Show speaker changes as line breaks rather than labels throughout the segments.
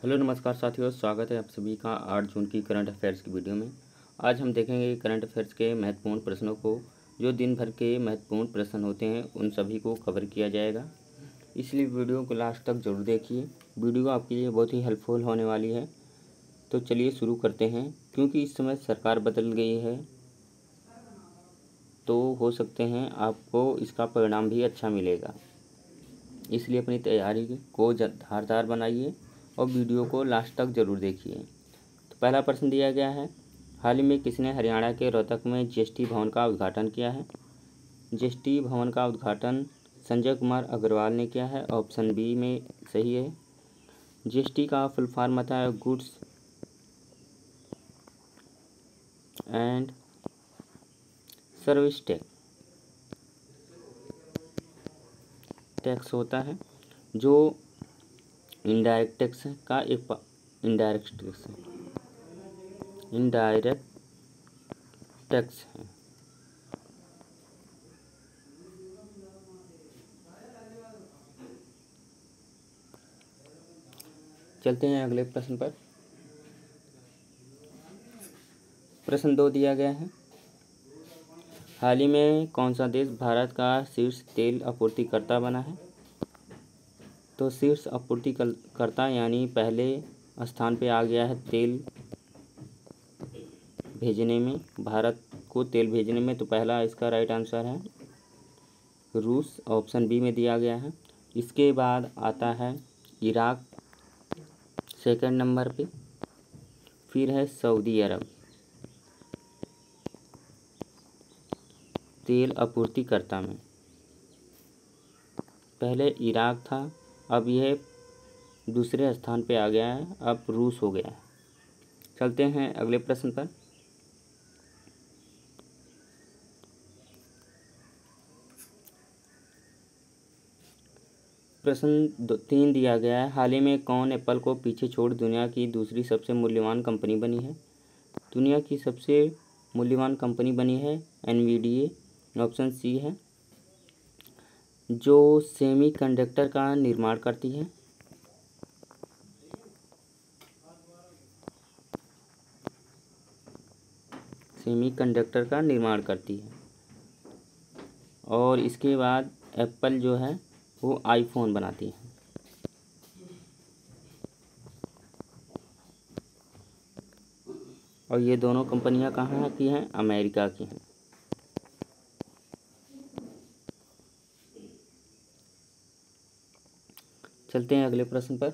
Hello नमस्कार साथियों, स्वागत है आप सभी का 8 जून की करंट अफेयर्स की वीडियो में। आज हम देखेंगे करंट अफेयर्स के महत्वपूर्ण प्रश्नों को। जो दिन भर के महत्वपूर्ण प्रश्न होते हैं उन सभी को कवर किया जाएगा, इसलिए वीडियो को लास्ट तक जरूर देखिए। वीडियो आपके लिए बहुत ही हेल्पफुल होने वाली है। तो चलिए शुरू करते हैं। क्योंकि इस समय सरकार बदल गई है तो हो सकते हैं आपको इसका परिणाम भी अच्छा मिलेगा, इसलिए अपनी तैयारी को धारदार बनाइए और वीडियो को लास्ट तक ज़रूर देखिए। तो पहला प्रश्न दिया गया है, हाल ही में किसने हरियाणा के रोहतक में जीएसटी भवन का उद्घाटन किया है? जीएसटी भवन का उद्घाटन संजय कुमार अग्रवाल ने किया है। ऑप्शन बी में सही है। जीएसटी का फुल फॉर्म आता है गुड्स एंड सर्विस टैक्स होता है, जो इनडायरेक्ट टैक्स का एक इनडायरेक्ट टैक्स है। चलते हैं अगले प्रश्न पर। प्रश्न 2 दिया गया है, हाल ही में कौन सा देश भारत का शीर्ष तेल आपूर्तिकर्ता बना है? तो शीर्ष आपूर्तिकर्ता यानी पहले स्थान पे आ गया है तेल भेजने में, भारत को तेल भेजने में। तो पहला इसका राइट आंसर है रूस, ऑप्शन बी में दिया गया है। इसके बाद आता है इराक सेकंड नंबर पे, फिर है सऊदी अरब तेल आपूर्तिकर्ता में। पहले इराक था, अब यह दूसरे स्थान पे आ गया है, अब रूस हो गया है। चलते हैं अगले प्रश्न पर। प्रश्न 3 दिया गया है, हाल ही में कौन एप्पल को पीछे छोड़ दुनिया की दूसरी सबसे मूल्यवान कंपनी बनी है? दुनिया की सबसे मूल्यवान कंपनी बनी है एनवीडीए, ऑप्शन सी है, जो सेमीकंडक्टर का निर्माण करती है। सेमीकंडक्टर का निर्माण करती है। और इसके बाद एप्पल जो है वो आईफोन बनाती है। और ये दोनों कंपनियां कहाँ की हैं? अमेरिका की हैं। चलते हैं अगले प्रश्न पर।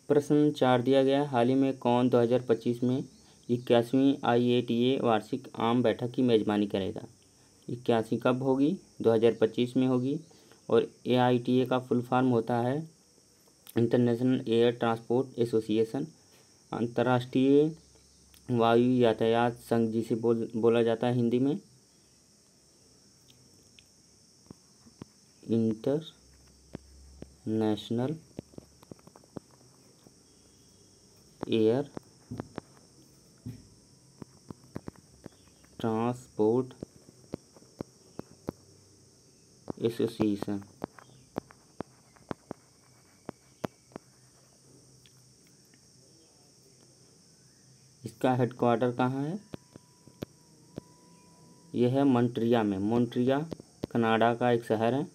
प्रश्न 4 दिया गया है, हाल ही में कौन 2025 में 81वीं IATA वार्षिक आम बैठक की मेज़बानी करेगा? 81 कब होगी? 2025 में होगी। और AITA का फुल फॉर्म होता है इंटरनेशनल एयर ट्रांसपोर्ट एसोसिएशन, अंतर्राष्ट्रीय वायु यातायात संघ जिसे बोला जाता है हिंदी में इंटरनेशनल एयर ट्रांसपोर्ट एसोसिएशन। इसका हेडक्वार्टर कहाँ है? यह है मॉन्ट्रिया में। मॉन्ट्रिया कनाडा का एक शहर है,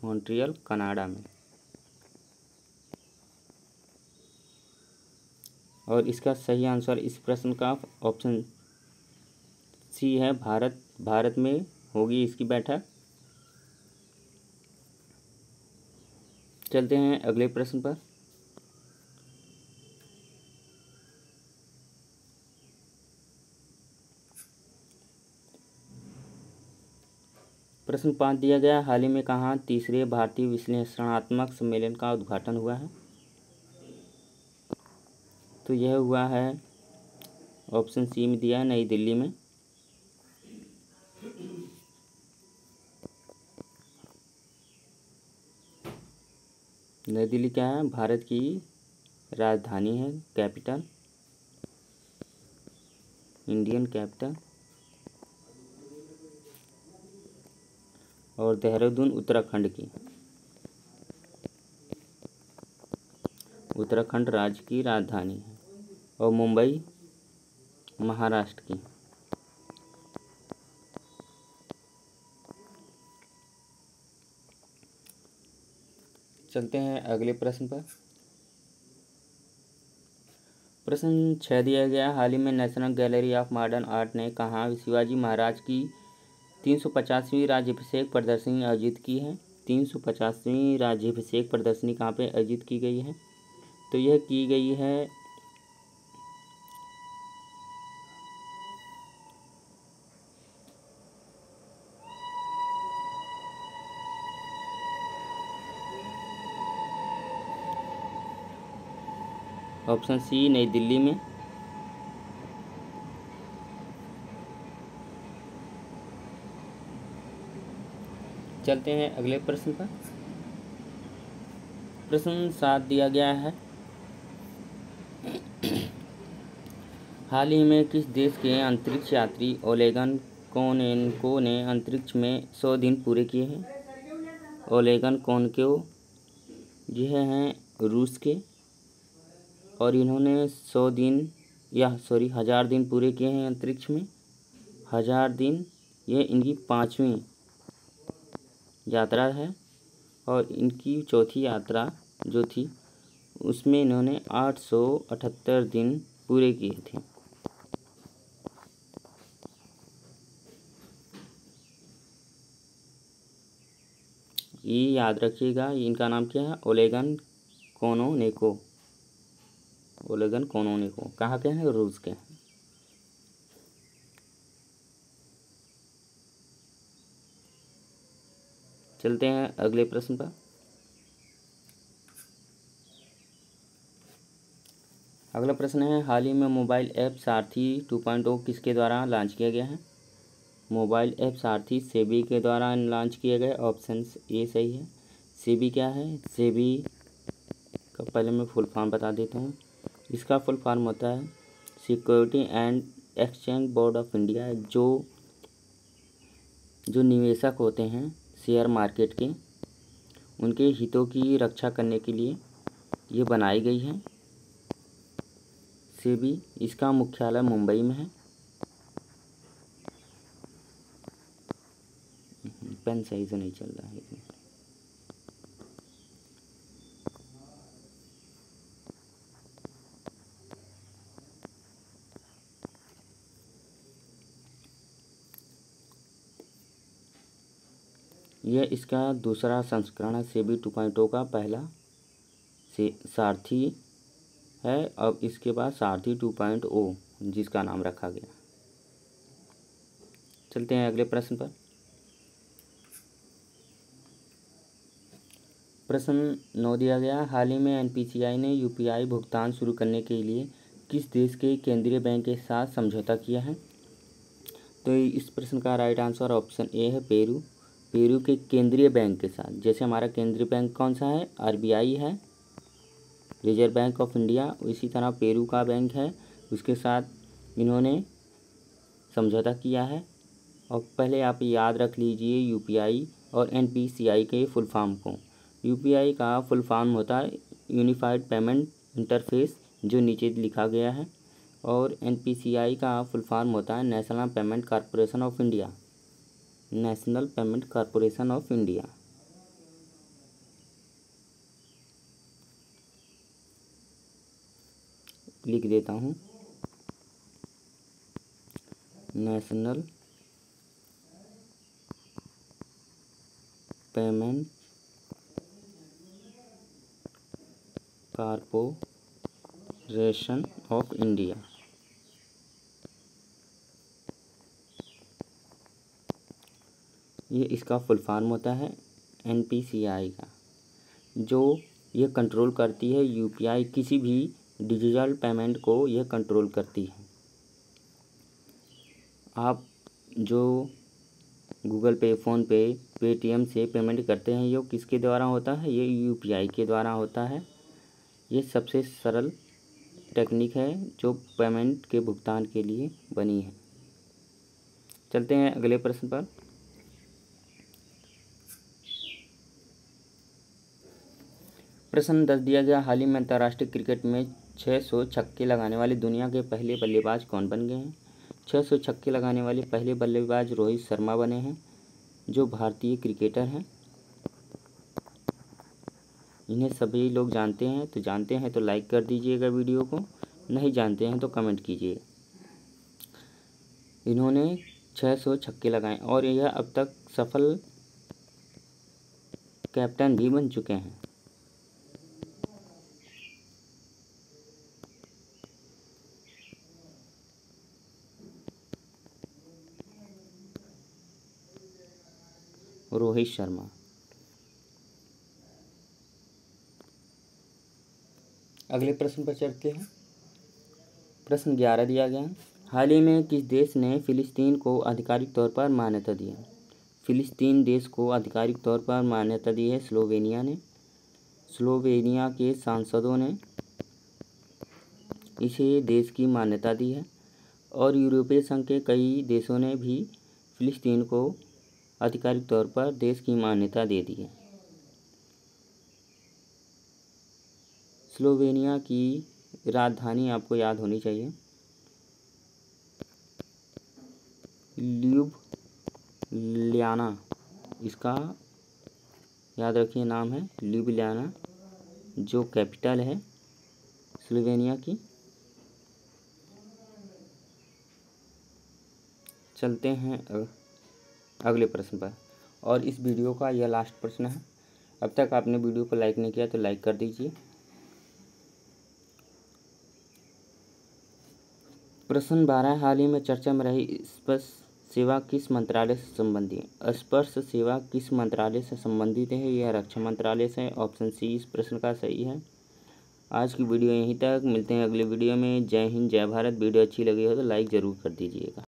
मॉन्ट्रियल कनाडा में। और इसका सही आंसर इस प्रश्न का ऑप्शन सी है, भारत में होगी इसकी बैठक। चलते हैं अगले प्रश्न पर। प्रश्न 5 दिया गया, हाल ही में कहाँ तीसरे भारतीय विश्लेषणात्मक सम्मेलन का उद्घाटन हुआ है? तो यह हुआ है, ऑप्शन सी में दिया है, नई दिल्ली में। नई दिल्ली क्या है? भारत की राजधानी है, कैपिटल, इंडियन कैपिटल। और देहरादून उत्तराखंड की, उत्तराखंड राज्य की राजधानी है। और मुंबई महाराष्ट्र की। चलते हैं अगले प्रश्न पर। प्रश्न 6 दिया गया, हाल ही में national gallery of modern art ने कहाँ शिवाजी महाराज की 350वीं राज्याभिषेक प्रदर्शनी आयोजित की है। 350वीं राज्याभिषेक प्रदर्शनी कहाँ पे आयोजित की गई है? तो यह की गई है ऑप्शन सी नई दिल्ली में। चलते हैं अगले प्रश्न पर। प्रश्न 7 दिया गया है, हाल ही में किस देश के अंतरिक्ष यात्री ओलेगन कोनेन्को ने अंतरिक्ष में 100 दिन पूरे किए हैं? ओलेगन कोनेन्को यह हैं रूस के, और इन्होंने 100 दिन 1000 दिन पूरे किए हैं अंतरिक्ष में। 1000 दिन, यह इनकी 5वीं यात्रा है। और इनकी चौथी यात्रा जो थी उसमें इन्होंने 878 दिन पूरे किए थे। ये याद रखिएगा, इनका नाम क्या है? ओलेगन कोनेन्को। ओलेगन कोनेन्को कहाँ के हैं? रूस के हैं। चलते हैं अगले प्रश्न पर। अगला प्रश्न है, हाल ही में मोबाइल ऐप सारथी 2.0 किसके द्वारा लॉन्च किया गया है? मोबाइल ऐप सारथी सेबी के द्वारा लॉन्च किया गया। ऑप्शन ए सही है। सेबी क्या है? सेबी का पहले मैं फुल फॉर्म बता देता हूँ। इसका फुल फॉर्म होता है security and exchange board of India. जो निवेशक होते हैं शेयर मार्केट के, उनके हितों की रक्षा करने के लिए ये बनाई गई है सेबी। इसका मुख्यालय मुंबई में है। पेन सही से नहीं चल रहा है। यह इसका दूसरा संस्करण है सेबी 2.0 का। पहला सारथी है, अब इसके बाद सारथी 2.0 जिसका नाम रखा गया। चलते हैं अगले प्रश्न पर। प्रश्न 9 दिया गया, हाल ही में एनपीसीआई ने यूपीआई भुगतान शुरू करने के लिए किस देश के केंद्रीय बैंक के साथ समझौता किया है? तो इस प्रश्न का राइट आंसर ऑप्शन ए है पेरू। पेरू के केंद्रीय बैंक के साथ। जैसे हमारा केंद्रीय बैंक कौन सा है? आरबीआई है, रिजर्व बैंक ऑफ इंडिया। इसी तरह पेरू का बैंक है, उसके साथ इन्होंने समझौता किया है। और पहले आप याद रख लीजिए यूपीआई और एनपीसीआई के फुल फॉर्म को। यूपीआई का फुल फॉर्म होता है यूनिफाइड पेमेंट इंटरफेस, जो नीचे लिखा गया है। और एनपीसीआई का फुल फॉर्म होता है national payment corporation of India. National payment corporation of India. लिख देता हूँ, national payment corporation of India. ये इसका फुल फॉर्म होता है एनपीसीआई का, जो ये कंट्रोल करती है यूपीआई, किसी भी डिजिटल पेमेंट को यह कंट्रोल करती है। आप जो गूगल पे, फ़ोनपे, पेटीएम से पेमेंट करते हैं, ये किसके द्वारा होता है? ये यूपीआई के द्वारा होता है। ये सबसे सरल टेक्निक है जो पेमेंट के भुगतान के लिए बनी है। चलते हैं अगले प्रश्न पर। प्रश्न 10 दिया गया, हाल ही में अंतर्राष्ट्रीय क्रिकेट में 600 छक्के लगाने वाले दुनिया के पहले बल्लेबाज कौन बन गए हैं? 600 छक्के लगाने वाले पहले बल्लेबाज रोहित शर्मा बने हैं, जो भारतीय क्रिकेटर हैं। इन्हें सभी लोग जानते हैं, तो जानते हैं तो लाइक कर दीजिएगा वीडियो को, नहीं जानते हैं तो कमेंट कीजिए। इन्होंने 600 छक्के लगाए और यह अब तक सफल कैप्टन भी बन चुके हैं। रोहित शर्मा। अगले प्रश्न पर चलते हैं। प्रश्न 11 दिया गया, हाल ही में किस देश ने फिलिस्तीन को आधिकारिक तौर पर मान्यता दी है? फिलिस्तीन देश को आधिकारिक तौर पर मान्यता दी है स्लोवेनिया ने। स्लोवेनिया के सांसदों ने इसे देश की मान्यता दी है और यूरोपीय संघ के कई देशों ने भी फिलिस्तीन को आधिकारिक तौर पर देश की मान्यता दे दी है। स्लोवेनिया की राजधानी आपको याद होनी चाहिए, ल्यूब्लियाना। इसका याद रखिए, नाम है ल्यूब्लियाना, जो कैपिटल है स्लोवेनिया की। चलते हैं अगले प्रश्न पर, और इस वीडियो का यह लास्ट प्रश्न है। अब तक आपने वीडियो को लाइक नहीं किया तो लाइक कर दीजिए। प्रश्न 12, हाल ही में चर्चा में रही स्पर्श सेवा किस मंत्रालय से संबंधित है? स्पर्श सेवा किस मंत्रालय से संबंधित है? यह रक्षा मंत्रालय से। ऑप्शन सी इस प्रश्न का सही है। आज की वीडियो यहीं तक, मिलते हैं अगले वीडियो में। जय हिंद, जय भारत। वीडियो अच्छी लगी हो तो लाइक ज़रूर कर दीजिएगा।